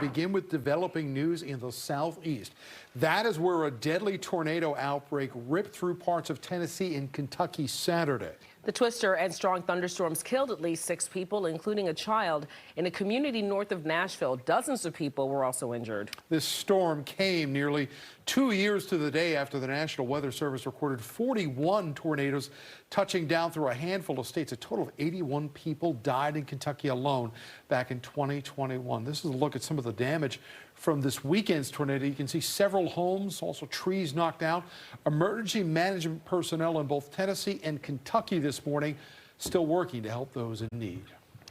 begin with developing news in the southeast. That is where a deadly tornado outbreak ripped through parts of Tennessee and Kentucky Saturday. The twister and strong thunderstorms killed at least 6 people, including a child, in a community north of Nashville. Dozens of people were also injured. This storm came nearly 2 years to the day after the National Weather Service recorded 41 tornadoes touching down through a handful of states. A total of 81 people died in Kentucky alone back in 2021. This is a look at some of the damage from this weekend's tornado. You can see several homes, also trees knocked out. Emergency management personnel in both Tennessee and Kentucky this morning still working to help those in need.